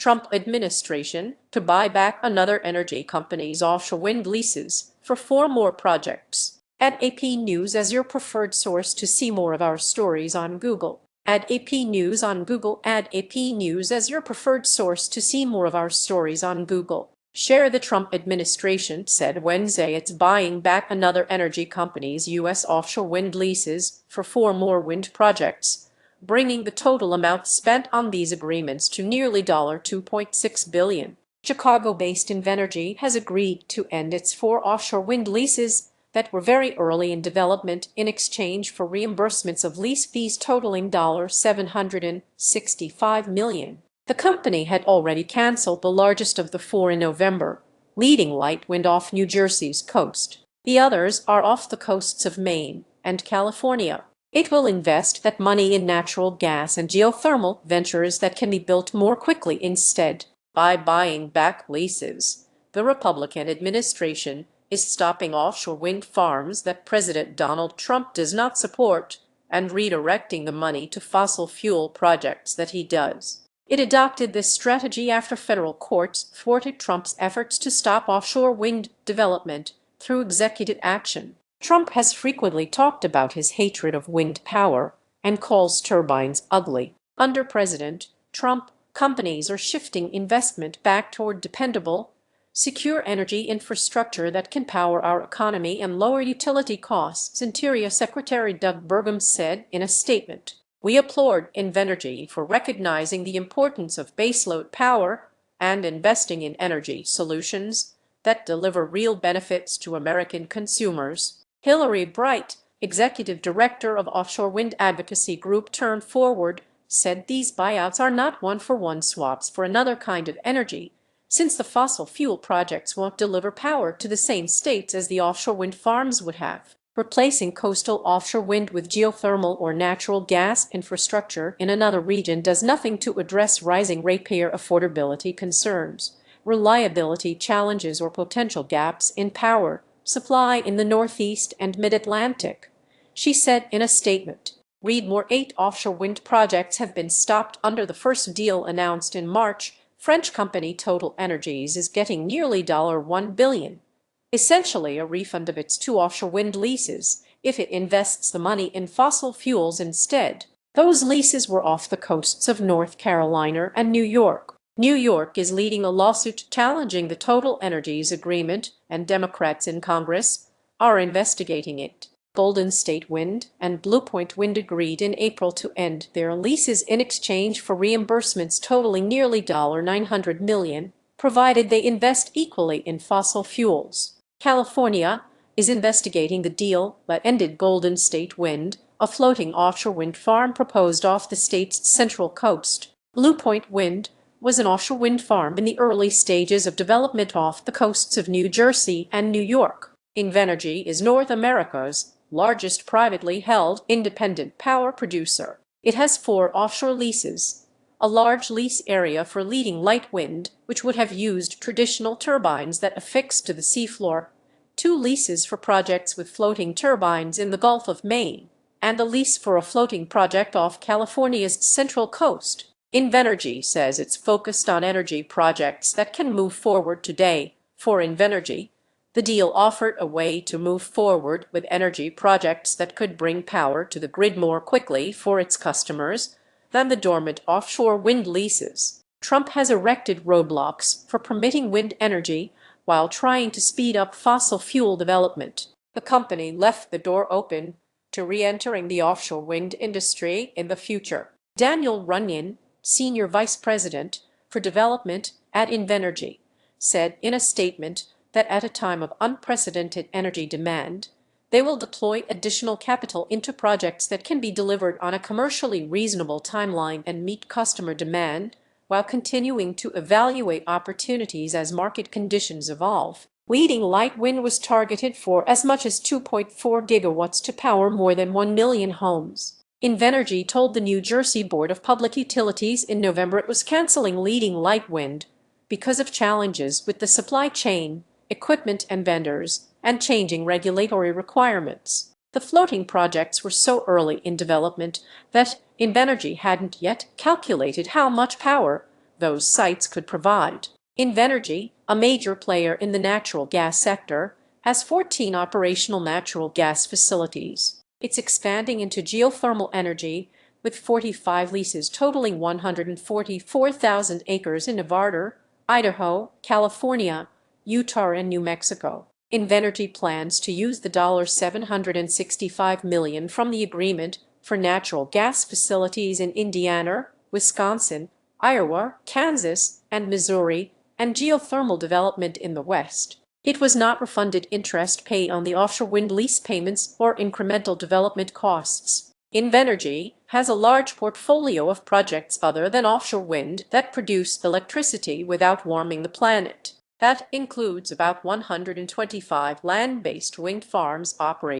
Trump administration to buy back another energy company's offshore wind leases for 4 more projects. Add AP News as your preferred source to see more of our stories on Google. Add AP News on Google. Add AP News as your preferred source to see more of our stories on Google. The Trump administration said Wednesday it's buying back another energy company's U.S. offshore wind leases for 4 more wind projects, bringing the total amount spent on these agreements to nearly $2.6 billion. Chicago-based Invenergy has agreed to end its 4 offshore wind leases that were very early in development in exchange for reimbursements of lease fees totaling $765 million. The company had already canceled the largest of the 4 in November, Leading Light Wind off New Jersey's coast. The others are off the coasts of Maine and California. It will invest that money in natural gas and geothermal ventures that can be built more quickly instead. By buying back leases, the Republican administration is stopping offshore wind farms that President Donald Trump does not support and redirecting the money to fossil fuel projects that he does. It adopted this strategy after federal courts thwarted Trump's efforts to stop offshore wind development through executive action. Trump has frequently talked about his hatred of wind power and calls turbines ugly. Under President Trump, companies are shifting investment back toward dependable, secure energy infrastructure that can power our economy and lower utility costs, Interior Secretary Doug Burgum said in a statement. We applaud Invenergy for recognizing the importance of baseload power and investing in energy solutions that deliver real benefits to American consumers. Hillary Bright, executive director of offshore wind advocacy group Turn Forward, said these buyouts are not one-for-one swaps for another kind of energy, since the fossil fuel projects won't deliver power to the same states as the offshore wind farms would have. Replacing coastal offshore wind with geothermal or natural gas infrastructure in another region does nothing to address rising ratepayer affordability concerns, reliability challenges, or potential gaps in power supply in the Northeast and Mid-Atlantic, she said in a statement. Read more. 8 offshore wind projects have been stopped under the first deal announced in March. French company Total Energies is getting nearly $1 billion. Essentially a refund of its 2 offshore wind leases, if it invests the money in fossil fuels instead. Those leases were off the coasts of North Carolina and New York. New York is leading a lawsuit challenging the Total Energies agreement, and Democrats in Congress are investigating it. Golden State Wind and Bluepoint Wind agreed in April to end their leases in exchange for reimbursements totaling nearly $900 million, provided they invest equally in fossil fuels. California is investigating the deal that ended Golden State Wind, a floating offshore wind farm proposed off the state's central coast. Bluepoint Wind was an offshore wind farm in the early stages of development off the coasts of New Jersey and New York. Invenergy is North America's largest privately held independent power producer. It has 4 offshore leases, a large lease area for Leading Light Wind, which would have used traditional turbines that affix to the seafloor, 2 leases for projects with floating turbines in the Gulf of Maine, and a lease for a floating project off California's central coast. Invenergy says it's focused on energy projects that can move forward today. For Invenergy, the deal offered a way to move forward with energy projects that could bring power to the grid more quickly for its customers than the dormant offshore wind leases. Trump has erected roadblocks for permitting wind energy while trying to speed up fossil fuel development. The company left the door open to re-entering the offshore wind industry in the future. Daniel Runyon, senior vice president for development at Invenergy, said in a statement that at a time of unprecedented energy demand, they will deploy additional capital into projects that can be delivered on a commercially reasonable timeline and meet customer demand, while continuing to evaluate opportunities as market conditions evolve. Leading Light Wind was targeted for as much as 2.4 gigawatts to power more than 1 million homes. Invenergy told the New Jersey Board of Public Utilities in November it was canceling Leading Light Wind because of challenges with the supply chain, equipment and vendors, and changing regulatory requirements. The floating projects were so early in development that Invenergy hadn't yet calculated how much power those sites could provide. Invenergy, a major player in the natural gas sector, has 14 operational natural gas facilities. It's expanding into geothermal energy with 45 leases totaling 144,000 acres in Nevada, Idaho, California, Utah, and New Mexico. Invenergy plans to use the $765 million from the agreement for natural gas facilities in Indiana, Wisconsin, Iowa, Kansas, and Missouri, and geothermal development in the West. It was not refunded interest paid on the offshore wind lease payments or incremental development costs. Invenergy has a large portfolio of projects other than offshore wind that produce electricity without warming the planet. That includes about 125 land-based wind farms operating